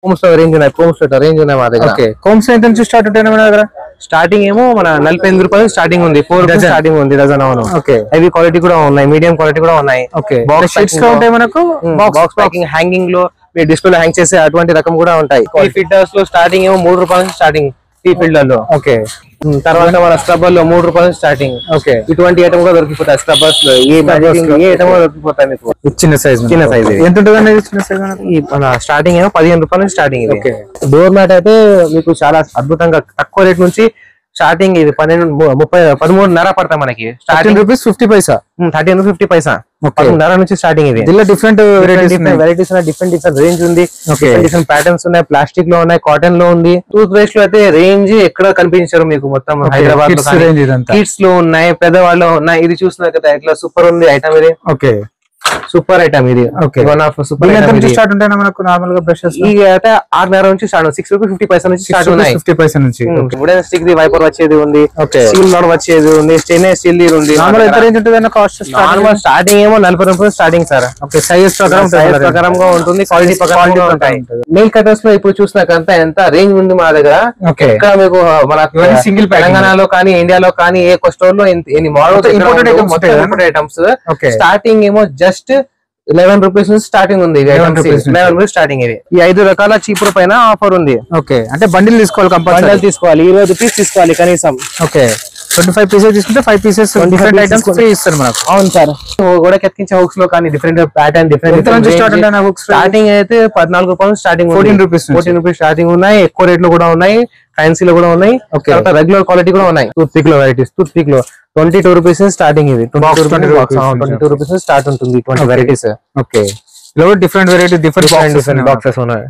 Combs range ఉన్నాయి, combs range ఉన్నాయి మా దగ్గర. కోమ్స్ ఎంత నుంచి స్టార్ట్ ఉంటాయి మన దగ్గర? స్టార్టింగ్ ఏమో మన 48 రూపాయలు స్టార్టింగ్ ఉంది, 4 రూపీస్ స్టార్టింగ్ ఉంది డజన్. అవును, హెవీ క్వాలిటీ కూడా ఉన్నాయి, మీడియం క్వాలిటీ కూడా ఉన్నాయి. బాక్స్ షీట్స్ లో ఉంటాయి మనకు, బాక్స్ ప్యాకింగ్, హ్యాంగింగ్ లో మీరు డిస్ప్లే హ్యాంగ్ చేసే అటువంటి రకం కూడా ఉంటాయి. ఈ ఫిల్టర్స్ లో స్టార్టింగ్ ఏమో 3 రూపాయలు స్టార్టింగ్ ఈ ఫిల్టర్ లో. తర్వాత మన స్క్రబ్బర్ లో 3 రూపాయలు స్టార్టింగ్. ఇటువంటి ఐటమ్ కూడా దొరికిపోతాయి స్క్రబ్బర్స్ లో, ఏ ఐటమ్ కూడా దొరికిపోతాయి మీకు. చిన్న సైజ్ ఎంత ఉంటుంది? మన స్టార్టింగ్ ఏమో 15 రూపాయలు స్టార్టింగ్. డోర్ మ్యాట్ అయితే మీకు చాలా అద్భుతంగా తక్కువ రేట్ నుంచి స్టార్టింగ్ ఇది 13.5 పడతాయి మనకి. 13 రూపీస్ 50 పైసా, 13 రూపీస్ 50 పైసా, 13.5 నుంచి స్టార్టింగ్. ఇది డిఫరెంట్ వెరైటీస్ డిఫరెంట్ రేంజ్ ఉంది, డిఫరెంట్ ప్యాటర్న్స్ ఉన్నాయి, ప్లాస్టిక్ లో ఉన్నాయి, కాటన్ లో ఉంది. టూత్ బ్రష్ లో అయితే రేంజ్ ఎక్కడ కనిపించారు మీకు, మొత్తం హైదరాబాద్ లో కిడ్స్ లో ఉన్నాయి, పెద్దవాళ్ళు ఉన్నాయి. ఇది చూస్తున్నారు కదా ఎట్లా సూపర్ ఉంది ఐటమ్ ఇది. సూపర్ ఐటమ్ ఇది. One of super item. Start ఉంటాయి మనకు నార్మల్ గా బ్రషెస్ ఈ అయితే 6.5 నుంచి స్టార్ట్, 6 రూపీస్ 50 పైసా నుంచి స్టార్ట్ ఉన్నాయి. 50 పైసా నుంచి వుడెన్ స్టిక్ ది వైపర్ వచ్చేది ఉంది, స్టీల్ రాడ్ వచ్చేది ఉంది, స్టెయిన్లెస్ స్టీల్ ది ఉంది. నార్మల్ ఎంత రేంజ్ ఉంటుంది కాస్ట్? నార్మల్ స్టార్టింగ్ ఏమో 40 రూపాయలు స్టార్టింగ్ సార్. సైజ్ ప్రకారంగా ఉంటుంది, క్వాలిటీ ప్రకారంగా ఉంటాయి. నెయిల్ కటర్స్ లో ఇప్పుడు చూసినాకంతా ఎంత రేంజ్ ఉంది మా దగ్గర. ఇక్కడ మీకు మన సింగిల్ తెలంగాణలో కానీ ఇండియాలో కానీ ఏ స్టోర్ లో ఎన్ని మోడల్స్ ఇంపోర్టెడ్ ఐటమ్స్. స్టార్టింగ్ ఏమో జస్ట్ 11 రూపీస్ నుంచి స్టార్టింగ్ ఉంది. 11 రూపీస్ స్టార్టింగ్. ఇది ఈ 5 రకాల చీపురు పైన ఆఫర్ ఉంది. అంటే బండిల్ తీసుకోవాలి, కంపల్సరీ తీసుకోవాలి, 20 రూపీస్ తీసుకోవాలి కనీసం. 25 పీసెస్ తీసుకుంటే 5 పీసెస్ డిఫరెంట్ ఐటమ్స్ ఫ్రీ ఇస్తారు మనకు. అవును సార్. కూడా కెత్కించే హుక్స్ లో కానీ డిఫరెంట్ ప్యాటర్న్, డిఫరెంట్ స్టార్టింగ్ అయితే 14 రూపాయలు స్టార్టింగ్, 14 రూపీస్ స్టార్టింగ్ ఉన్నాయి. ఎక్కువ రేట్ లో కూడా ఉన్నాయి, ఫ్యాన్సీలో కూడా ఉన్నాయి, రెగ్యులర్ క్వాలిటీ కూడా ఉన్నాయి. టూత్ పిక్ లో వెరైటీస్, టూత్ పిక్ లో 22 రూపీస్ స్టార్టింగ్. ఇది 22 రూపీస్ స్టార్ట్ ఉంటుంది. 20 varieties. Different variety, different boxes ఉన్నాయి.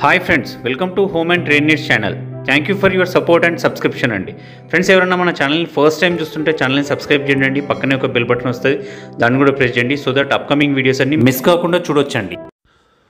Hi friends, welcome to home and trade needs channel. Thank you for your support and subscription అండి. Friends, ఎవరైనా మన ఛానల్ని first time చూస్తుంటే ఛానల్ని సబ్స్క్రైబ్ చేయండి. పక్కనే ఒక బెల్ బటన్ వస్తుంది, దాన్ని కూడా ప్రెస్ చేయండి, సో దట్ అప్కమింగ్ వీడియోస్ అన్ని మిస్ కాకుండా చూడొచ్చండి.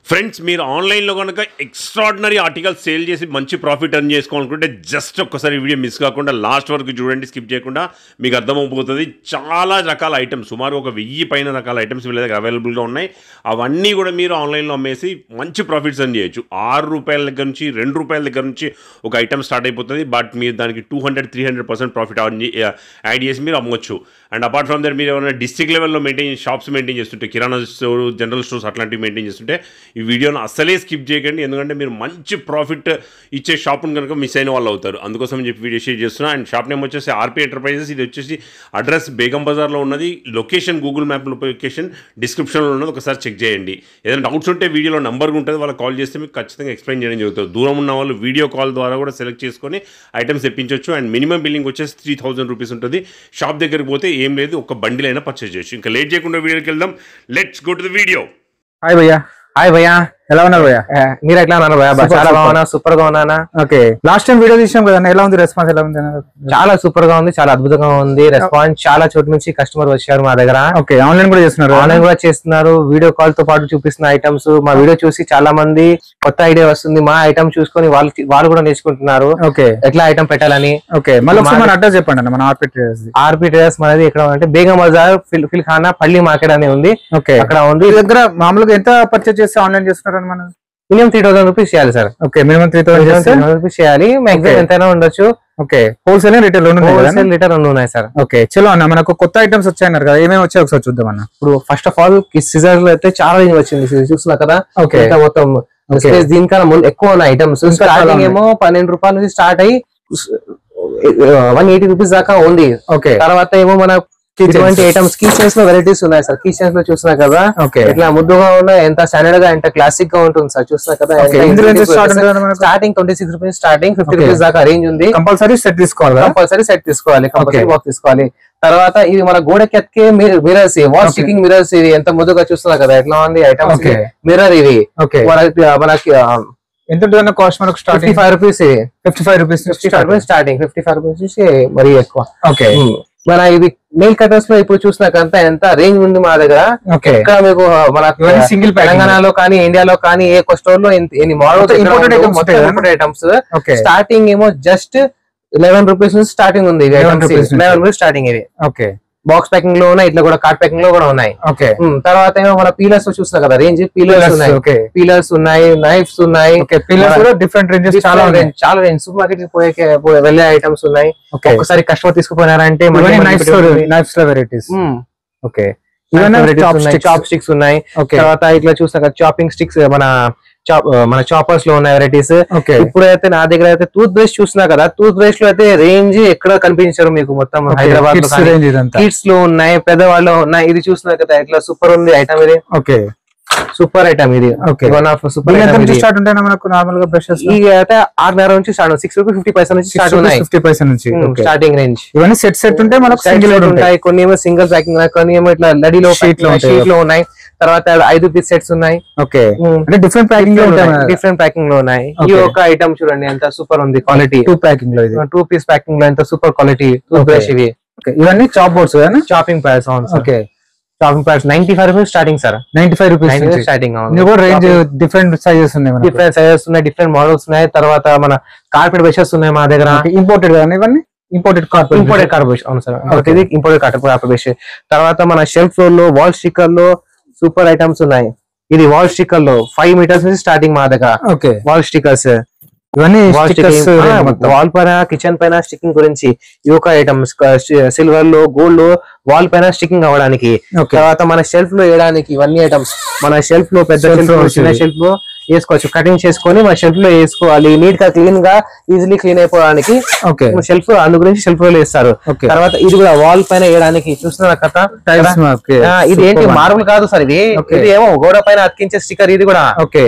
ఫ్రెండ్స్, మీరు ఆన్లైన్లో కనుక ఎక్స్ట్రాడినరీ ఆర్టికల్స్ సేల్ చేసి మంచి ప్రాఫిట్ ఎర్న్ చేసుకోవాలనుకుంటే జస్ట్ ఒక్కసారి వీడియో మిస్ కాకుండా లాస్ట్ వరకు చూడండి, స్కిప్ చేయకుండా. మీకు అర్థమైపోతుంది. చాలా రకాల ఐటమ్స్, సుమారు ఒక 1000 పైన రకాల ఐటమ్స్ వీళ్ళ దగ్గర అవైలబుల్గా ఉన్నాయి. అవన్నీ కూడా మీరు ఆన్లైన్లో అమ్మేసి మంచి ప్రాఫిట్స్ ఎర్న్ చేయొచ్చు. 6 రూపాయల దగ్గర నుంచి 2 రూపాయల దగ్గర నుంచి ఒక ఐటమ్ స్టార్ట్ అయిపోతుంది. బట్ మీరు దానికి 200-300% ప్రాఫిట్ యాడ్ చేసి మీరు అమ్మవచ్చు. అండ్ అపార్ట్ ఫ్రమ్ దట్, మీరు ఏమైనా డిస్ట్రిక్ట్ లెవెల్లో షాప్స్ మెయింటైన్ చేస్తుంటే, కిరాణా స్టోర్, జనరల్ స్టోర్స్ అట్లాంటివి మెయింటైన్ చేస్తుంటే ఈ వీడియోను అసలే స్కిప్ చేయకండి. ఎందుకంటే మీరు మంచి ప్రాఫిట్ ఇచ్చే షాప్ను కనుక మిస్ అయిన వాళ్ళు అవుతారు. అందుకోసం చెప్పి వీడియో షేర్ చేస్తున్నా. అండ్ షాప్ నేమ్ వచ్చేసి ఆర్పీ ఎంటర్ప్రైజెస్. ఇది వచ్చేసి అడ్రస్ బేగం బజార్లో ఉన్నది. లొకేషన్ గూగుల్ మ్యాప్ లొకేషన్ డిస్క్రిప్షన్లో ఉన్నది, ఒకసారి చెక్ చేయండి. ఏదైనా డౌట్స్ ఉంటే వీడియోలో నెంబర్ ఉంటుంది, వాళ్ళకి కాల్ చేస్తే మీకు ఖచ్చితంగా ఎక్స్ప్లెయిన్ చేయడం జరుగుతుంది. దూరం ఉన్న వాళ్ళు వీడియో కాల్ ద్వారా కూడా సెలెక్ట్ చేసుకొని ఐటమ్స్ తెప్పించవచ్చు. అండ్ మినిమం బిల్లింగ్ వచ్చేసి 3000 రూపీస్ ఉంటుంది. షాప్ దగ్గరికి పోతే ఏం లేదు, ఒక బండిల్ అయినా పర్చేజ్ చేయొచ్చు. ఇంకా లేట్ చేయకుండా వీడియోకి వెళ్దాం. Let's go to the video. Hi భయ్యా. హాయ్ భయ్యా, ఎలా ఉన్నారు భయ్యా? మీరు ఎట్లా ఉన్నారు భయ్యా? చాలా బాగున్నా, సూపర్ గా ఉన్నానా? లాస్ట్ టైం వీడియో తీసాం కదా, ఎలా ఉంది రెస్పాన్స్? ఎలా ఉంది? చాలా సూపర్ గా ఉంది, చాలా అద్భుతంగా ఉంది రెస్పాన్స్. చాలా చోటు నుంచి కస్టమర్ వచ్చారు మా దగ్గర. ఆన్లైన్ కూడా చేస్తున్నారు, ఆన్లైన్ కూడా చేస్తున్నారు. వీడియో కాల్ తో పాటు చూపిస్తున్న ఐటమ్స్, మా వీడియో చూసి చాలా మంది కొత్త ఐడియా వస్తుంది, మా ఐటమ్ చూసుకొని వాళ్ళు కూడా నేర్చుకుంటున్నారు ఎట్లా ఐటమ్ పెట్టాలని. మళ్ళీ అడ్రస్ చెప్పండి. మన ఆర్పీ ట్రేడర్స్ మనది ఇక్కడ అంటే బేగం బజార్ ఫిల్ఖానా పల్లి మార్కెట్ అని ఉంది, అక్కడ ఉంది. దగ్గర మామూలుగా ఎంత పర్చేజ్ చేస్తే ఆన్లైన్ చేస్తున్నారు? మినిమం 3000 రూపీస్ చేయాలి సార్. మినిమం 3000 రూపీస్ చేయాలి. మాక్సిమం ఎంతైనా ఉండొచ్చు. హోల్సేల్ రిటైల్ రెండు ఉన్నాయి సార్. చలో అన్న, మనకు కొత్త ఐటమ్స్ వచ్చాయన్నారు కదా, ఏమేమి వచ్చాయి ఒకసారి చూద్దాం అన్న. ఇప్పుడు ఫస్ట్ ఆఫ్ ఆల్ సిజర్ లో అయితే చాలా రేంజ్ వచ్చింది, చూస్తున్నా కదా. మొత్తం దీనికన్నా ముందు ఎక్కువ ఉన్నాయి ఐటమ్స్. స్టార్టింగ్ ఏమో 12 రూపాయల నుంచి స్టార్ట్ అయ్యి 180 రూపీస్ దాకా ఉంది. తర్వాత ఏమో మన ఇటువంటి ఐటమ్స్ కీ చైన్స్ లో వెరైటీస్ ఉన్నాయి సార్. కీ చైన్స్ లో చూస్తున్నా కదా, ఇట్లా ముద్దుగా ఉన్నాయి, ఎంత స్టాండర్డ్ గా, ఎంత క్లాసిక్ గా ఉంటుంది సార్. చూస్తున్నా కదా, స్టార్టింగ్ 26 రూపీస్ స్టార్టింగ్, 50 రూపీస్ దాకా రేంజ్ ఉంది. కంపల్సరీ సెట్ తీసుకోవాలి, కంపల్సరీ బాక్స్ తీసుకోవాలి. తర్వాత ఇది మన గోడకి ఎత్కే మిరర్స్, వాల్ స్టికింగ్ మిరర్స్. ఇది ఎంత ముద్దుగా చూస్తున్నా కదా, ఎట్లా ఉంది ఐటమ్స్. మిర్రర్ ఇది మనకి ఎంత ఉంటుందన్న కాస్ట్? మనకు 55 రూపీస్. 55 రూపీస్ స్టార్టింగ్, 55 రూపీస్ నుంచి మరీ ఎక్కువ. మన ఇది నెయిల్ కటర్స్ లో ఇప్పుడు చూసినాకంత ఎంత రేంజ్ ఉంది మా దగ్గర. ఇక్కడ మీకు మన సింగిల్ తెలంగాణలో కానీ ఇండియాలో కానీ ఏ స్టోర్ లో ఎన్ని మోడల్స్ ఇంపోర్టెడ్ ఐటమ్స్. స్టార్టింగ్ ఏమో జస్ట్ 11 రూపీస్ నుంచి స్టార్టింగ్ ఉంది. 11 రూపీస్ స్టార్టింగ్. ఇది బాక్స్ ప్యాకింగ్ లో ఉన్నాయి, ఇట్లా కూడా కార్డ్ ప్యాకింగ్ లో కూడా ఉన్నాయి. ఓకే. తర్వాత ఏమో మన పీలర్స్ చూస్తున్నా కదా, రేంజ్ పీలర్స్ ఉన్నాయి, పీలర్స్ ఉన్నాయి, నైఫ్స్ ఉన్నాయి. పీలర్స్ కూడా డిఫరెంట్ రేంజెస్ చాలా రేంజ్. సూపర్ మార్కెట్ కి వెళ్ళే ఐటమ్స్ ఉన్నాయి. ఒకసారి కస్టమర్ తీసుకుపోయినారంటే నైఫ్స్ లో వెరైటీస్. ఓకే, చాప్ స్టిక్స్ ఉన్నాయి. తర్వాత ఇట్లా చూస్తా కదా చాపింగ్ స్టిక్స్, మన చాపర్స్ లో ఉన్నాయి వెరైటీస్. ఇప్పుడైతే నా దగ్గర అయితే టూత్ బ్రష్ చూసినా కదా, టూత్ బ్రష్ లో అయితే రేంజ్ ఎక్కడ కనిపించారు మీకు మొత్తం హైదరాబాద్ కిడ్స్ లో ఉన్నాయి, పెద్దవాళ్ళు ఉన్నాయి. ఇది చూసినా కదా ఎట్లా సూపర్ ఉంది ఐటమ్ ఇది. ఓకే, సూపర్ ఐటమ్ ఇది. వన్ ఆఫ్ సూపర్ స్టార్ట్ ఉంటాయి మనకు నార్మల్ గా బ్రషెస్. ఇక అయితే 6.5 నుంచి స్టార్ట్, 6 రూపీస్ 50 పైసా నుంచి స్టార్ట్ ఉన్నాయి. 50 పైసా నుంచి స్టార్టింగ్ రేంజ్. ఇవన్నీ సెట్ ఉంటే మనకు సింగిల్ ఉంటాయి, కొన్ని ఏమో సింగిల్ ప్యాకింగ్, కొన్ని ఏమో ఇట్లా లడీలో షీట్ లో ఉన్నాయి. తర్వాత 5 పీస్ సెట్స్ ఉన్నాయి. ఓకే, అంటే డిఫరెంట్ ప్యాకింగ్ లో ఉంటాయి, డిఫరెంట్ ప్యాకింగ్ లో ఉన్నాయి. ఈ ఒక ఐటమ్ చూడండి ఎంత సూపర్ ఉంది క్వాలిటీ. 2 ప్యాకింగ్ లో, ఇది 2 పీస్ ప్యాకింగ్ లో ఎంత సూపర్ క్వాలిటీ టూత్ బ్రష్ ఇవి. ఇవన్నీ chop boards, chopping pads. Okay, chopping pads 95 rupees starting sir. 95 rupees starting. Range different sizes ఉన్నాయి, డిఫరెంట్ సైజెస్ ఉన్నాయి, డిఫరెంట్ మోడల్స్ ఉన్నాయి. తర్వాత మన కార్పెట్ బ్రషెస్ ఉన్నాయి మా దగ్గర. ఇంపోర్టెడ్ కానీ ఇవన్నీ ఇంపోర్టెడ్ కార్పెట్ బ్రష్. అవును సార్, ఇది ఇంపోర్టెడ్ కార్పెట్ బ్రష్. తర్వాత మన షెల్ఫ్ లో వాల్ స్టిక్కర్ లో సూపర్ ఐటమ్స్ ఉన్నాయి. ఇది వాల్ స్టిక్కర్ లో 5 మీటర్స్ నుంచి స్టార్టింగ్ మా దగ్గర. ఓకే, వాల్ స్టిక్కర్స్ ఇవన్నీ వాల్ పైన కిచెన్ పైన స్టిక్కింగ్ గురించి ఈ ఒక ఐటమ్స్. సిల్వర్ లో గోల్డ్ లో వాల్ పైన స్టిక్కింగ్ అవ్వడానికి. తర్వాత మన షెల్ఫ్ లో వేయడానికి ఇవన్నీ ఐటమ్స్. మన షెల్ఫ్ లో పెద్ద షెల్ఫ్ లో చిన్న షెల్ఫ్ లో వేసుకోవచ్చు, కటింగ్ చేసుకొని మన షెల్ఫ్ లో వేసుకోవాలి. నీట్ గా క్లీన్ గా ఈజీలీ క్లీన్ అయిపోవడానికి షెల్ఫ్, అందు గురించి షెల్ఫ్ లో వేస్తారు. తర్వాత ఇది కూడా వాల్ పైన వేయడానికి చూస్తున్నా కదా. ఇది ఏంటి మార్బుల్ కాదు సార్, ఇది ఏమో గోడ పైన అతికించే స్టిక్కర్. ఇది కూడా ఓకే,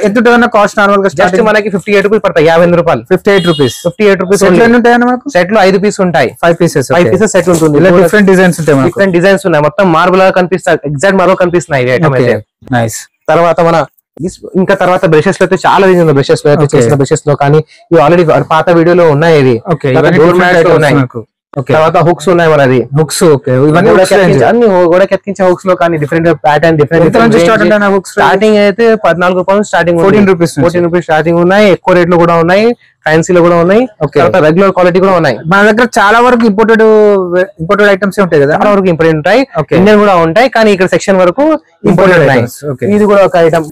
ఎంత కాస్ట్ నార్మల్ గా జస్ట్ మనకి 58 రూపీస్ పడతాయి, 58 రూపాయలు. 58 రూపీస్. 58 రూపీస్ సెట్ లో 5 పీస్ ఉంటాయి. 5 పీసెస్ సెట్ ఉంటుంది. డిఫరెంట్ డిజైన్స్ ఉంటాయి, డిఫరెంట్ డిజైన్స్ ఉన్నాయి. మొత్తం మార్బుల్ కనిపిస్తాయి, ఎగ్జాక్ట్ మార్బుల్ కనిపిస్తున్నాయి. తర్వాత మన ఇంకా తర్వాత బ్రషెస్ లో అయితే చాలా రేంజ్ ఉంది. బ్రషెస్ లో అయితే చేసిన బ్రషెస్ లో కానీ ఇవి ఆల్రెడీ పాత వీడియోలో ఉన్నాయి. ఇది తర్వాత హుక్స్ ఉన్నాయి మనది. హుక్స్ అన్ని కూడా ఎత్తించే హుక్స్ లో కానీ డిఫరెంట్ ప్యాటర్న్, డిఫరెంట్ స్టార్టింగ్ అయితే 14 రూపాయలు స్టార్టింగ్, 14 రూపీస్ స్టార్టింగ్ ఉన్నాయి. ఎక్కువ రేట్లు కూడా ఉన్నాయి, ఫ్యాన్సీలో కూడా ఉన్నాయి. తర్వాత రెగ్యులర్ క్వాలిటీ కూడా ఉన్నాయి. మన దగ్గర చాలా వరకు ఇంపోర్టెడ్ ఐటమ్స్ ఉంటాయి కదా, చాలా వరకు ఇంపోర్టెడ్ ఉంటాయి, ఇండియన్ కూడా ఉంటాయి. కానీ ఇక్కడ సెక్షన్ వరకు ఇంపోర్టెడ్ ఉన్నాయి. ఇది కూడా ఒక ఐటమ్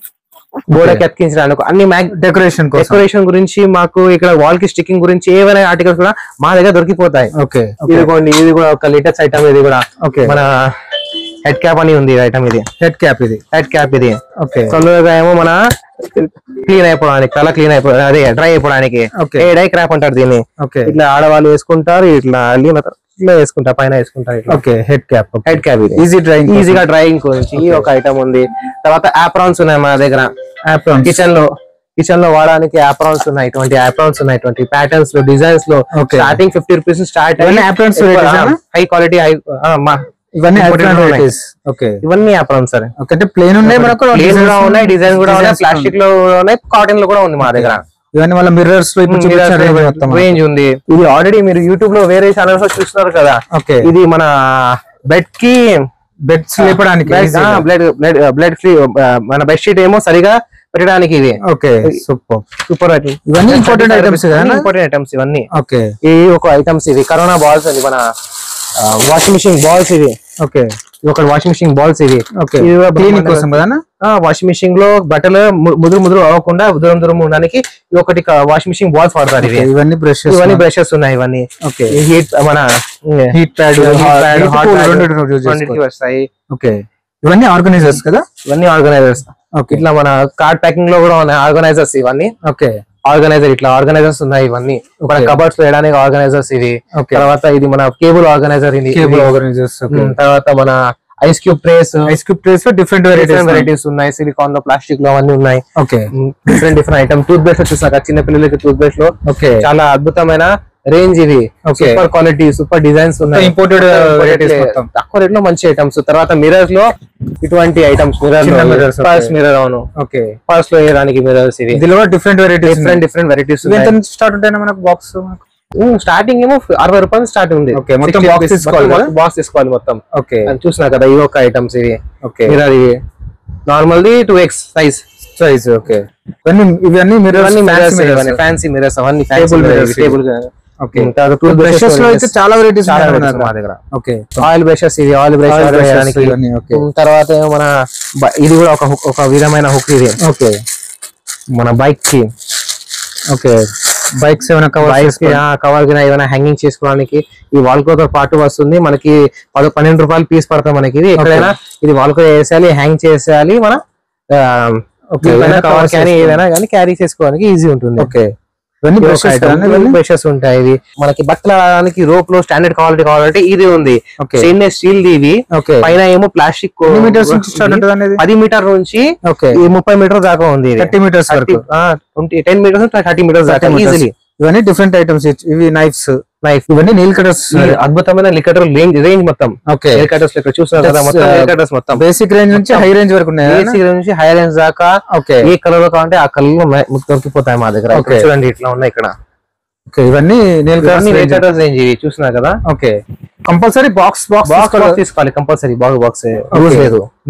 గోడకి అతికించడానికి, అన్ని డెకరేషన్ గురించి మాకు ఇక్కడ వాల్ కి స్టిక్కింగ్ గురించి ఏవైనా ఆర్టికల్స్ కూడా మా దగ్గర దొరికిపోతాయి. ఇదిగోండి, ఇది కూడా ఒక లేటెస్ట్ ఐటమ్. ఇది కూడా మన హెడ్ క్యాప్ అని ఉంది ఐటమ్. ఇది హెడ్ క్యాప్ ఇది తొందరగా ఏమో మన క్లీన్ అయిపోవడానికి, తల క్లీన్ అయిపోవడానికి, అదే డ్రై అయిపోవడానికి డై క్రాప్ అంటారు దీన్ని. ఇట్లా ఆడవాళ్ళు వేసుకుంటారు, ఇట్లా ఇట్లా వేసుకుంటారు, పైన వేసుకుంటారు. హెడ్ క్యాప్ ఇది ఈజీగా డ్రైయింగ్ గురించి ఈ ఒక ఐటమ్ ఉంది. తర్వాత ఆప్రాన్స్ ఉన్నాయి మా దగ్గర. కిచెన్ లో వాడడానికి ఆప్రాన్స్ ఉన్నాయి. ఇటువంటి ఆప్రాన్స్ ఉన్నాయి, ఇటువంటి ప్యాటర్న్స్ లో, డిజైన్స్ లో starting 50 rupees start. High quality, ఇవన్నీ ఆప్రాన్స్ సార్. ప్లేన్ ఉన్నాయి, డిజైన్ కూడా ఉన్నాయి, ప్లాస్టిక్ లో ఉన్నాయి, కాటన్ లో కూడా ఉంది మా దగ్గర. ఇవన్నీ వాళ్ళ మిర్రర్స్ రేంజ్ ఉంది. ఇది ఆల్రెడీ మీరు యూట్యూబ్ లో వేరే ఛానల్స్ లో చూస్తున్నారు కదా. ఇది మన బెడ్స్ లేపడానికి, బ్లడ్ మన బెడ్ షీట్ ఏమో సరిగా పెట్టడానికి. ఇది సూపర్ ఇవన్నీ ఇంపార్టెంట్ ఐటమ్స్ ఇవన్నీ. ఈ ఒక ఐటమ్స్ ఇవి కరోనా బాల్స్ అని మన వాషింగ్ మిషన్ బాల్స్. ఇది ఒక వాషింగ్ మిషన్ బాల్స్. ఇది క్లీనింగ్ కోసం కదా. వాషింగ్ మిషన్ లో బట్టలు ముదురు అవ్వకుండా దూరం ఉండడానికి ఒకటి వాషింగ్ మిషన్ బాల్స్ వాడతారు. ఇవన్నీ బ్రషెస్ ఉన్నాయి. ఇవన్నీ హీట్ మన హీట్ ప్యాడ్ వస్తాయి. ఇవన్నీ ఆర్గనైజర్స్ కదా. ఇవన్నీ ఆర్గనైజర్స్. ఇట్లా మన కార్డ్ ప్యాకింగ్ లో కూడా ఉన్నాయి ఆర్గనైజర్స్. ఇవన్నీ ఇట్లా ఆర్గనైజర్స్ ఉన్నాయి. ఇవన్నీ కబర్డ్స్ లో వేయడానికి ఆర్గనైజర్స్ ఇవి. తర్వాత ఇది మన కేబుల్ ఆర్గనైజర్. తర్వాత మన ఐస్ క్యూబ్ ట్రేస్ లో డిఫరెంట్ వెరైటీస్ ఉన్నాయి. సిలికాన్ లో, ప్లాస్టిక్ లో అవన్నీ ఉన్నాయి. Different item. టూత్ బ్రష్ చూసాక చిన్న పిల్లలకి టూత్ బ్రష్ లో చాలా అద్భుతమైన రేంజ్. ఇది సూపర్ క్వాలిటీ, సూపర్ డిజైన్స్ ఉన్నాయి. ఇంపోర్టెడ్ తక్కువ రేట్ లో మంచి ఐటమ్స్. తర్వాత మిర్రర్స్ లో ఇటువంటి ఐటమ్స్, పర్స్ మిర్రర్. అవును, పర్స్ లో వేయడానికి మిర్రర్స్. ఇవి డిఫరెంట్ వెరైటీస్ స్టార్ట్ ఉంటాయి మనకు. బాక్స్ స్టార్టింగ్ ఏమో 60 రూపాయలు స్టార్ట్ ఉంది. బాక్స్ తీసుకోవాలి మొత్తం. చూసినా కదా ఈ ఒక ఐటమ్స్. ఇవి మిర్రర్, ఇవి నార్మల్ 2x సైజ్. ఇవన్నీ ఫ్యాన్సీ మిర్రర్స్ అవన్నీ. టేబుల్ టూత్ బ్రషెస్ లో అయితే చాలా వెరైటీస్ మా దగ్గర. ఓకే, ఆయిల్ బ్రషెస్, ఇది ఆయిల్ బ్రష్ తర్వాత మన ఇది కూడా ఒక విధమైన హుక్ ఇది. ఓకే, మన బైక్ కి, ఓకే బైక్స్ ఏమైనా కవర్ కింద ఏమైనా హ్యాంగింగ్ చేసుకోవడానికి ఈ వాల్కో తో పాటు వస్తుంది మనకి. 12 రూపాయలు పీస్ పడతాం మనకి. ఇది ఎక్కడైనా ఇది వాల్కో వేసేయాలి, హ్యాంగ్ చేసేయాలి, మన కవర్ కానీ ఏదైనా కానీ క్యారీ చేసుకోవడానికి ఈజీ ఉంటుంది. ఓకే, బ్రషెస్ ఉంటాయి. ఇవి మనకి బట్టలు ఆడడానికి రోప్ లో స్టాండర్డ్ క్వాలిటీ కావాలంటే ఇది ఉంది. Stainless steel the. పైన ఏమో ప్లాస్టిక్ 10 మీటర్ నుంచి 30 మీటర్ దాకా ఉంది. 30 మీటర్స్ వరకు, 10 మీటర్స్ 30 మీటర్స్ దాకా ఈజీలీ. ఇవన్నీ డిఫరెంట్ ఐటమ్స్. ఇవి నైఫ్ ఇవన్నీ నెయిల్ కటర్స్, అద్భుతమైన నెయిల్ కటర్ రేంజ్ మొత్తం. నెయిల్ కటర్స్ ఇక్కడ చూస్తున్నారు కదా, మొత్తం నెయిల్ కటర్స్ మొత్తం బేసిక్ రేంజ్ నుంచి హై రేంజ్ వరకు ఉన్నాయి. బేసిక్ రేంజ్ నుంచి హై రేంజ్ దాకా ఏ కలర్ లో కావాలంటే ఆ కలర్ లో దొరికిపోతాయి మా దగ్గర. చూడండి ఇట్లా ఉన్నాయి ఇక్కడ. ఇవన్నీ నెయిల్ కటర్స్ రేంజ్ ఇవి చూస్తున్నారు కదా. ఓకే, కంపల్సరీ బాక్స్ తీసుకోవాలి. కంపల్సరీ బాక్స్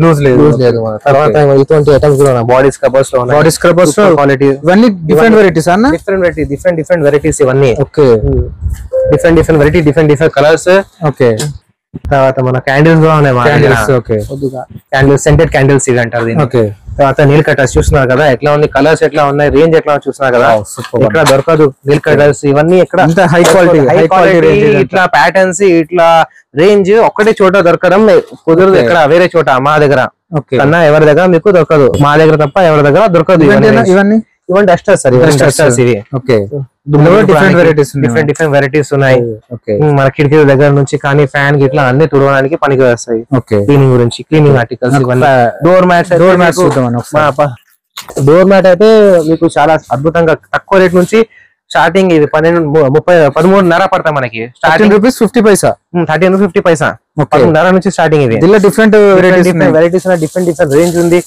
లూజ్ లేదు. తర్వాత ఇటువంటి ఐటమ్స్ కూడా బాడీ స్క్రబ్బర్స్ లో బాడీ స్క్రబ్బర్స్ క్వాలిటీ. ఇవన్నీ డిఫరెంట్ వెరైటీస్ అన్న, డిఫరెంట్ వెరైటీస్ ఇవన్నీ. Okay, different variety, different colours. Okay, తర్వాత మన క్యాండిల్స్ కూడా ఉన్నాయి మా దగ్గర. ఓకే, క్యాండిల్స్, సెంటెడ్ క్యాండిల్స్ ఇవి అంటారు దీన్ని. ఓకే, తర్వాత నీల్ కటర్స్ చూస్తున్నారు కదా ఎట్లా ఉంది, కలర్స్ ఎట్లా ఉన్నాయి, రేంజ్ ఎట్లా చూస్తున్నారు కదా. ఇక్కడ దొరకదు నీల్ కటర్స్ ఇవన్నీ. ఇక్కడ హై క్వాలిటీ ఇట్లా ప్యాటర్న్స్, ఇట్లా రేంజ్ ఒక్కటే చోట దొరకడం కుదరదు. ఇక్కడ వేరే చోట మా దగ్గర కన్నా ఎవరి దగ్గర మీకు దొరకదు. మా దగ్గర తప్ప ఎవరి దగ్గర దొరకదు. ఇవన్నీ డస్టర్స్ సార్, డస్టర్స్ ఇవి. ఓకే, డిఫరెంట్ వెరైటీస్ ఉన్నాయి. మన కిటికీల దగ్గర నుంచి కానీ ఫ్యాన్ కి ఇట్లా అన్ని తుడవడానికి పనికి వస్తాయి. క్లీనింగ్ గురించి, cleaning articles, door mats. Door mat అయితే మీకు చాలా అద్భుతంగా తక్కువ రేట్ నుంచి స్టార్టింగ్. ఇది 13.5 పడతాయి మనకి. 13.50 పైసా, 13.50 పైసా, 13.5 నుంచి స్టార్టింగ్. ఇది డిఫరెంట్ వెరైటీస్ ఉన్నాయి, డిఫరెంట్ రేంజ్ ఉంది,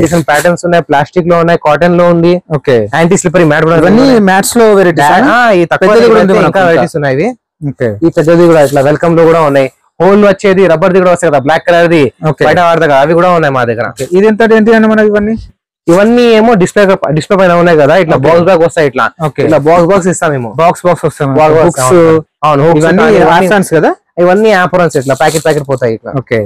డిఫరెంట్ ప్యాటర్న్స్ ఉన్నాయి. ప్లాస్టిక్ లో ఉన్నాయి, కాటన్ లో ఉంది. ఓకే, యాంటీ స్లిప్పరీ మ్యాట్ కూడా. ఇవన్నీ మ్యాట్స్ లో వెరైటీస్. ఇంకా వెరైటీస్ ఉన్నాయి. ఈ పెద్దది కూడా ఇట్లా వెల్కమ్ లో కూడా ఉన్నాయి. హోల్ వచ్చేది రబ్బర్ ది కూడా వస్తాయి కదా, బ్లాక్ కలర్ ది బయట వాడతా, అవి కూడా ఉన్నాయి మా దగ్గర. ఇది ఎంత ఏంటి అన్న మనకి ఇవన్నీ ఏమో డిస్ప్లే పైన ఉన్నాయి కదా, ఇట్లా బాక్స్ బ్యాగ్ వస్తాయి. ఇట్లా ఇట్లా బాక్స్ ఇస్తాం మేము. బాక్స్ వస్తాం. కదా ఇవన్నీ ఆపరన్స్ ఇట్లా ప్యాకెట్ పోతాయి ఇట్లా. ఓకే,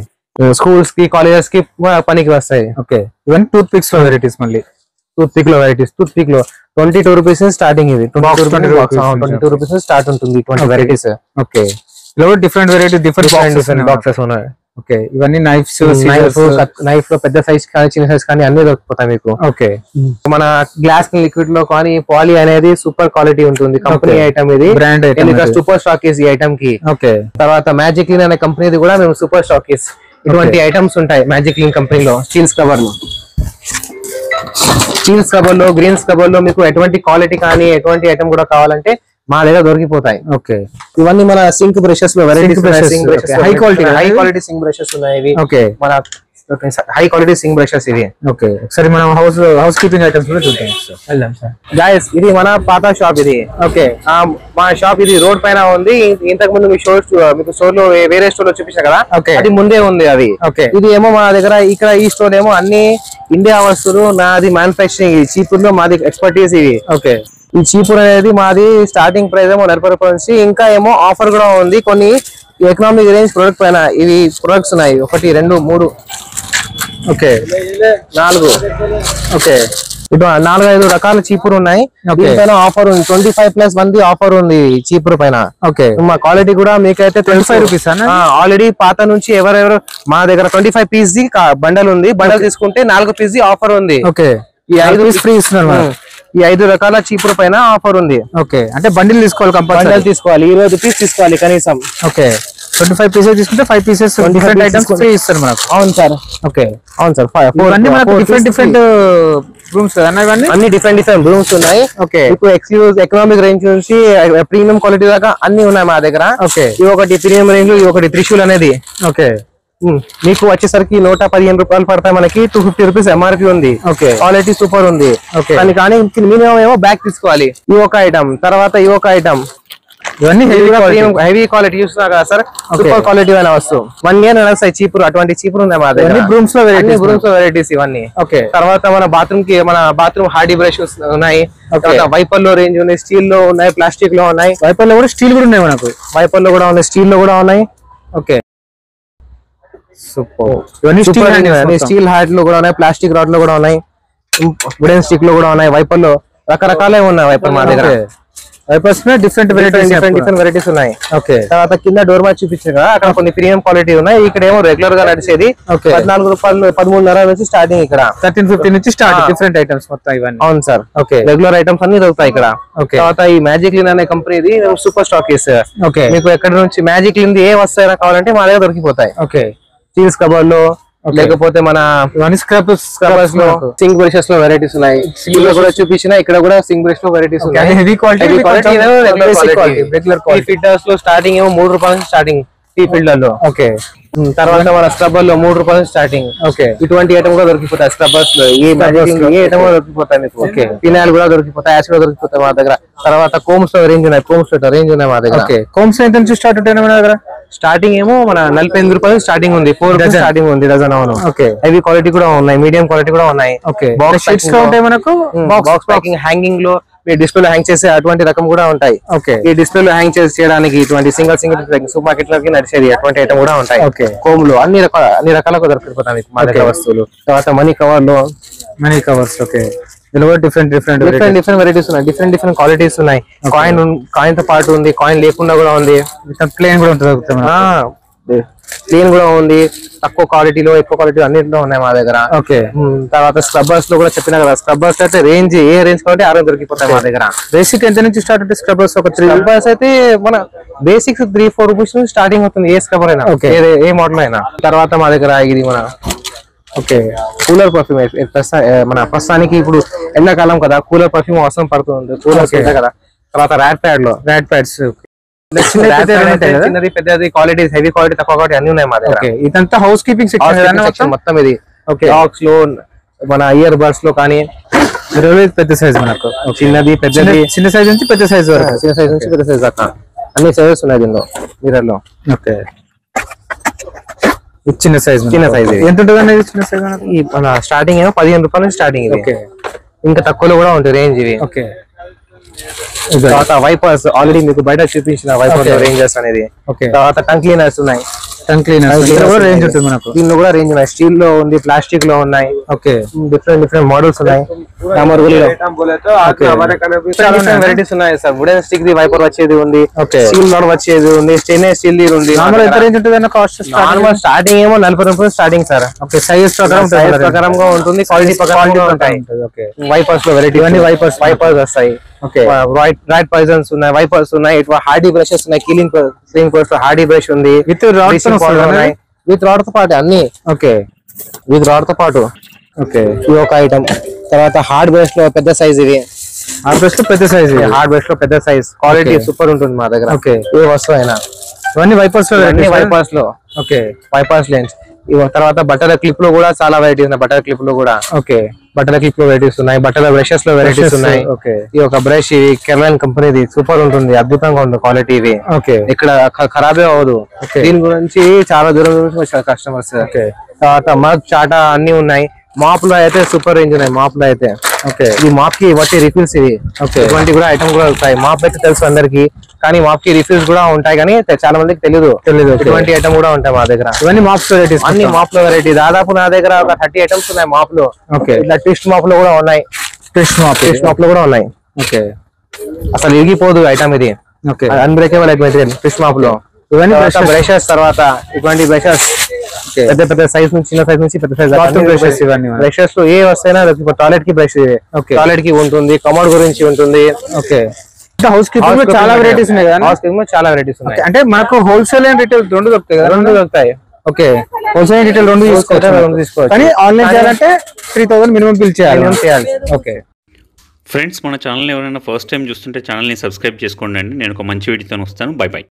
స్కూల్స్ కి, కాలేజెస్ కి పనికి వస్తాయి. ఓకే, ఇవన్నీ టూత్ పిక్స్ లో వెరైటీస్. మళ్ళీ టూత్ పిక్ లో 22 రూపీస్ స్టార్టింగ్. ఇది 22 రూపీస్ స్టార్ట్ ఉంటుంది ఇటువంటి varieties. Okay, different variety, different boxes ఉన్నాయి. ఓకే, ఇవన్నీ నైఫ్ లో పెద్ద సైజ్ కానీ చిన్న సైజ్ కానీ అన్ని దొరుకుతాయి మీకు. ఓకే, మన గ్లాస్ లిక్విడ్ లో కానీ పాలీ అనేది సూపర్ క్వాలిటీ ఉంటుంది. కంపెనీ ఐటమ్ ఇది, బ్రాండ్ ఐటమ్, సూపర్ స్టాకీస్ ఈ ఐటమ్ కి. ఓకే, తర్వాత మ్యాజిక్ క్లీన్ అనే కంపెనీది కూడా మేము సూపర్ స్టాకీస్. ఇటువంటి ఐటమ్స్ ఉంటాయి మ్యాజిక్ క్లీన్ కంపెనీలో. స్టీల్ స్క్రబ్బర్ లో, గ్రీన్ స్క్రబ్బర్ లో మీకు ఎటువంటి క్వాలిటీ కానీ ఎటువంటి ఐటమ్ కూడా కావాలంటే మా దగ్గర దొరికిపోతాయి. ఓకే, ఇవన్నీ మన సింక్ బ్రషెస్ లో varieties, high quality sink brushes ఉన్నాయి ఇవి. ఓకే, మన హై క్వాలిటీ సింక్ బ్రషెస్ ఇవి. ఓకే, ఒకసారి మనం హౌస్ కీపింగ్ ఐటమ్స్ కూడా చూద్దాం. గైస్, ఇది మన పాత షాప్ ఇది. ఓకే, మా షాప్ ఇది రోడ్ పైన ఉంది. ఇంతకు ముందు మీకు స్టోర్ లో వేరే స్టోర్ లో చూపించా కదా, అది ముందే ఉంది అది. ఇది ఏమో మా దగ్గర ఇక్కడ ఈ స్టోర్ ఏమో అన్ని ఇండియా వస్తువులు. నాది మ్యానుఫాక్చరింగ్, చీపుర్ లో మాది ఎక్స్పర్టీస్ ఇది. ఓకే, ఈ చీపుర్ అనేది మాది స్టార్టింగ్ ప్రైస్ ఏమో 40 రూపాయల నుంచి. ఇంకా ఏమో ఆఫర్ కూడా ఉంది కొన్ని ఎకనామిక్ రేంజ్ ప్రొడక్ట్ పైన. ఇవి ప్రొడక్ట్స్ ఉన్నాయి 1, 2, 3, ఓకే, 4. ఓకే, ఇటు 4-5 రకాల చీపురు ఉన్నాయి. దీనిపైన ఆఫర్ ఉంది, 25+1 ఆఫర్ ఉంది చీపురు పైన. ఓకే, మా క్వాలిటీ కూడా మీకైతే 25 రూపీస్. ఆల్రెడీ పాత నుంచి ఎవరెవరు మా దగ్గర 25 పీస్ బండల్ ఉంది. బండల్ తీసుకుంటే 4 పీస్ ఆఫర్ ఉంది. ఓకే, ఈ 5 ఫ్రీ ఇస్తున్నారు. ఈ 5 రకాల చీపురు పైన ఆఫర్ ఉంది. ఓకే, అంటే బండిల్ తీసుకోవాలి, బండల్ తీసుకోవాలి, 20 పీస్ తీసుకోవాలి కనీసం. ఓకే, 25 పీసెస్ తీసుకుంటే 5 పీసెస్ డిఫరెంట్ ఐటమ్స్ ఫ్రీ ఇస్తారు మనకు. అవును సార్. ఓకే, అవును సార్. ఇవన్నీ మనకు డిఫరెంట్ రూమ్స్ కదా ఇవన్నీ. అన్ని డిఫరెంట్ రూమ్స్ ఉన్నాయి. ఓకే, ఇప్పుడు ఎకనామిక్ రేంజ్ నుంచి ప్రీమియం క్వాలిటీ దాకా అన్ని ఉన్నాయి మా దగ్గర. ఓకే, ఇది ఒకటి ప్రీమియం రేంజ్, ఇది ఒకటి త్రిశూల్ అనేది. ఓకే, మీకు వచ్చేసరికి 115 రూపాయలు పడతాయి. మనకి 250 రూపీస్ ఎంఆర్పి ఉంది. ఓకే, క్వాలిటీ సూపర్ ఉంది. కానీ మినిమం ఏమో బ్యాగ్ తీసుకోవాలి. ఈ ఒక ఐటమ్, తర్వాత ఈ ఒక ఐటమ్, ఇవన్నీ హెవీ క్వాలిటీ చూస్తున్నారు కదా సార్, సూపర్ క్వాలిటీ అయిన వస్తువు. 1 year నడుస్తాయి చీపురు, అటువంటి చీపురు ఉన్నాయి మా దగ్గర. బ్రూమ్స్ లో వెరైటీస్ ఇవన్నీ. ఓకే. తర్వాత మన బాత్రూమ్ హార్డీ బ్రషెస్ ఉన్నాయి, వైపర్ లో రేంజ్ ఉన్నాయి, స్టీల్ లో ఉన్నాయి, ప్లాస్టిక్ లో ఉన్నాయి. వైపర్ లో కూడా స్టీల్ కూడా ఉన్నాయి మనకు. వైపర్ లో కూడా ఉన్నాయి, స్టీల్ లో కూడా ఉన్నాయి. ఓకే. సూపర్. ఇవన్నీ స్టీల్ హార్డ్ లో కూడా ఉన్నాయి, ప్లాస్టిక్ రాడ్ లో కూడా ఉన్నాయి, వుడెన్ స్టిక్ లో కూడా ఉన్నాయి. వైపర్ లో రకరకాలే ఉన్నాయి వైపర్ మా దగ్గర. వైపర్స్ డిఫరెంట్ వెరైటీస్ ఉన్నాయి. ఓకే. తర్వాత కింద డోర్ మ్యాట్ చూపించారు కదా, అక్కడ కొన్ని ప్రీమియం క్వాలిటీ ఉన్నాయి. ఇక్కడ ఏమో రెగ్యులర్ గా నడిచేది 14 రూపాయలు 13.5 నుంచి స్టార్టింగ్. ఇక్కడ 13-15 నుంచి స్టార్ట్ డిఫరెంట్ ఐటమ్స్ మొత్తం ఇవన్నీ. అవును సార్. ఓకే. రెగ్యులర్ ఐటమ్స్ అన్ని దొరుకుతాయి ఇక్కడ. తర్వాత ఈ మ్యాజిక్ లిన్ అనే కంపెనీది సూపర్ స్టాక్ ఇస్తారు. ఓకే. మీకు ఎక్కడ నుంచి మ్యాజిక్ లిన్ ఏ వస్తాయినా కావాలంటే మా దగ్గర దొరికిపోతాయి. ఓకే. స్టీల్ స్క్రబ్బర్ లో, లేకపోతే మన స్క్రబ్బర్స్ లో, సింక్ బ్రషెస్ లో వెరైటీస్ ఉన్నాయి. స్టీల్ లో కూడా చూపించిన, ఇక్కడ కూడా సింక్ బ్రష్ లో వెరైటీస్ ఉన్నాయి. Heavy quality, regular quality. Filters లో స్టార్టింగ్ ఏమో 3 రూపాయల నుంచి స్టార్టింగ్ టీ ఫిల్టర్ లో. ఓకే. తర్వాత మన స్క్రబ్బర్ లో 3 రూపాయల నుంచి స్టార్టింగ్. ఓకే. ఇటువంటి ఐటమ్ కూడా దొరికిపోతాయి స్క్రబ్బర్స్ లో. ఏ ఐటమ్ కూడా దొరికిపోతాయి మీకు. ఓకే. ఫినాయిల్ కూడా దొరికిపోతాయి, యాసిడ్ కూడా దొరికిపోతాయి మా దగ్గర. తర్వాత కోమ్స్ లో రేంజ్ ఉన్నాయి, రేంజ్ ఉన్నాయి మా దగ్గర. కోమ్స్ ఎంత నుంచి స్టార్ట్ ఉంటాయి మన దగ్గర? స్టార్టింగ్ ఏమో మన 48 రూపాయలు స్టార్టింగ్ ఉంది, 4 రూపాయలు స్టార్టింగ్ ఉంది డజన్. అవును. ఓకే. హెవీ క్వాలిటీ కూడా ఉన్నాయి, మీడియం క్వాలిటీ కూడా ఉన్నాయి. ఓకే. బాక్స్ షీట్స్ లో ఉంటాయి మనకు. బాక్స్ ప్యాకింగ్, హ్యాంగింగ్ లో మీ డిస్ప్లే లో హ్యాంగ్ చేసే అటువంటి రకం కూడా ఉంటాయి. ఓకే. ఈ డిస్ప్లే లో హ్యాంగ్ చేసి చేయడానికి ఇటువంటి సింగిల్ సూపర్ మార్కెట్ లోకి నడిచేది అటువంటి ఐటమ్ కూడా ఉంటాయి. ఓకే. కోమ్ లో అన్ని రకాలుగా దొరికిపోతాయి మీకు మా దగ్గర వస్తువులు. తర్వాత మనీ కవర్స్. ఓకే. ఇందులో డిఫరెంట్ వెరైటీస్ ఉన్నాయి, డిఫరెంట్ క్వాలిటీస్ ఉన్నాయి. కాయిన్ తో పాటు ఉంది, కాయిన్ లేకుండా కూడా ఉంది, ప్లేన్ కూడా ఉంటుంది, ప్లేన్ కూడా ఉంది. తక్కువ క్వాలిటీలో, ఎక్కువ క్వాలిటీ అన్నింటిలో ఉన్నాయి మా దగ్గర. ఓకే. తర్వాత స్క్రబ్బర్స్ లో కూడా చెప్పినా కదా, స్క్రబ్బర్స్ అయితే రేంజ్ ఏ రేంజ్ కాబట్టి ఆ రేంజ్ దొరికిపోతాయి మా దగ్గర. బేసిక్ ఎంత నుంచి స్టార్ట్ అవుతాయి స్క్రబ్బర్స్? ఒక 3 స్క్రబ్బర్స్ అయితే మన బేసిక్స్ 3-4 రూపీస్ నుంచి స్టార్టింగ్ అవుతుంది ఏ స్క్రబ్బర్ అయినా, ఏ మోడల్ అయినా. తర్వాత మా దగ్గర ఇది మన కూలర్ పర్ఫ్యూమ్. మన ప్రస్తుతానికి ఇప్పుడు ఎండాకాలం కదా, కూలర్ పర్ఫ్యూమ్ అవసరం పడుతుంది, కూలర్స్ ఉంటాయి కదా. తర్వాత ర్యాట్ ప్యాడ్స్ చిన్నది పెద్దది, క్వాలిటీస్ హెవీ క్వాలిటీ, తక్కువ క్వాలిటీ అన్ని ఉన్నాయి మా దగ్గర. ఇదంతా హౌస్ కీపింగ్ సెక్షన్ మొత్తం ఇది. బాక్స్ లో, మన ఇయర్ బడ్స్ లో కానీ పెద్ద సైజ్ మనకు, చిన్నది పెద్దది, చిన్న సైజ్ నుంచి పెద్ద సైజ్ వరకు, చిన్న సైజ్ నుంచి పెద్ద సైజ్ దాకా అన్ని సైజెస్ ఉన్నాయి దీనిలో మిర్రర్ లో. ఓకే. చిన్న సైజ్ ఎంత ఉంటుంది అనేది? చిన్న సైజ్ మన స్టార్టింగ్ ఏమో 15 రూపాయల నుంచి స్టార్టింగ్. ఓకే. ఇంకా తక్కువలో కూడా ఉంటుంది రేంజ్ ఇవి. ఓకే. తర్వాత వైపర్స్ ఆల్రెడీ మీకు బయట చూపించిన వైపర్ రేంజెస్ అనేది. తర్వాత టంగ్ క్లీనర్స్ ఉన్నాయి, రేంజ్ ఉంటుంది మనకు. దీనిలో కూడా రేంజ్ ఉన్నాయి, స్టీల్ లో ఉంది, ప్లాస్టిక్ లో ఉన్నాయి. ఓకే. డిఫరెంట్ మోడల్స్ ఉన్నాయి. వెరైటీస్ ఉన్నాయి సార్. వుడెన్ స్టిక్ ది వైపర్ వచ్చేది ఉంది, స్టీల్ రాడ్ వచ్చేది ఉంది, స్టెయిన్లెస్ స్టీల్ ది ఉంది. నార్మల్ స్టార్టింగ్ ఏమో 40 రూపాయలు స్టార్టింగ్ సార్. సైజ్ ప్రకారంగా ఉంటుంది, క్వాలిటీ ప్రకారంగా ఉంటాయి. వైపర్స్ లో వెరైటీ అన్ని వైపర్స్ వస్తాయి. రైట్ పాయిజన్స్ ఉన్నాయి, వైపర్స్ ఉన్నాయి, హార్డీ బ్రషెస్ ఉన్నాయి, క్లీనింగ్ బ్రష్ హార్డీ బ్రష్ ఉంది విత్ రాడ్ తో పాటు అన్ని. ఓకే. విత్ రాడ్ తో పాటు. ఓకే. ఇది ఒక ఐటమ్. తర్వాత హార్డ్ బ్రష్ లో పెద్ద సైజ్, ఇది హార్డ్ బ్రష్ లో పెద్ద సైజ్, క్వాలిటీ సూపర్ ఉంటుంది మా దగ్గర. ఓకే. ఏ వస్తువు అయినా ఇవన్నీ వైపర్స్ లో. ఓకే. Wipers lens. తర్వాత బట్టల క్లిప్ లో కూడా చాలా వెరైటీస్ ఉన్నాయి. బట్టల క్లిప్ లో కూడా బట్టల క్లిప్ లో వెరైటీస్ ఉన్నాయి, బట్టల బ్రషెస్ లో వెరైటీస్ ఉన్నాయి. ఈ ఒక బ్రష్ ఇది కెర్లైన్ కంపెనీది, సూపర్ ఉంటుంది, అద్భుతంగా ఉంటుంది క్వాలిటీ. ఇది ఇక్కడ ఖరాబే అవ్వదు. దీని గురించి చాలా దూరం నుంచి వచ్చారు కస్టమర్స్. తర్వాత మగ్ చాటా అన్ని ఉన్నాయి. మాప్ లో అయితే సూపర్ రేంజ్ ఉన్నాయి. మాప్ లో అయితే ఈ మాప్ కి వాటి రిఫిల్స్ ఇవి ఇటువంటి కూడా ఐటమ్ కూడా ఉంటాయి. మాప్ అయితే తెలుసు అందరికి, కానీ మాప్ కి రిఫిల్స్ కూడా ఉంటాయి, కానీ చాలా మందికి తెలియదు. ఇటువంటి ఐటమ్ కూడా ఉంటాయి మా దగ్గర. ఇవన్నీ మాప్స్ వెరైటీస్, అన్ని మాప్ లో వెరైటీ. దాదాపు నా దగ్గర ఒక 30 ఐటమ్స్ ఉన్నాయి మాప్ లో. ఇట్లా ట్విస్ట్ మాప్ లో కూడా ఉన్నాయి, ట్విస్ట్ మాప్ లో కూడా ఉన్నాయి. అసలు ఇరిగిపోదు ఐటమ్ ఇది, అన్బ్రేకబుల్ మెటీరియల్ ట్విస్ట్ మాప్ లో. ఇవన్నీ బ్రషెస్. తర్వాత ఇటువంటి బ్రషెస్ పెద్ద సైజ్ నుంచి, చిన్న సైజ్ నుంచి పెద్ద సైజ్ బ్రషెస్ లో ఏ వస్తాయినా టాయిలెట్ కి బ్రష్, టాయిలెట్ కి ఉంటుంది, కమోడ్ గురించి ఉంటుంది. హౌస్ కీపింగ్ చాలా వెరైటీస్ ఉన్నాయి కదా. హౌస్ కీపింగ్ చాలా వెరైటీస్ ఉన్నాయి. అంటే మనకు హోల్సేల్ అండ్ రిటైల్ రెండు దొరుకుతాయి కదా? రెండు దొరుకుతాయి. ఓకే. హోల్సేల్ అండ్ రిటైల్ రెండు తీసుకోవచ్చు, కానీ ఆన్లైన్ చేయాలంటే 3000 మినిమం బిల్ చేయాలి. ఓకే. ఫ్రెండ్స్, మన ఛానల్ ఎవరైనా ఫస్ట్ టైం చూస్తుంటే ఛానల్ని సబ్స్క్రైబ్ చేసుకోండి. నేను ఒక మంచి వీడియోతో వస్తాను. బై.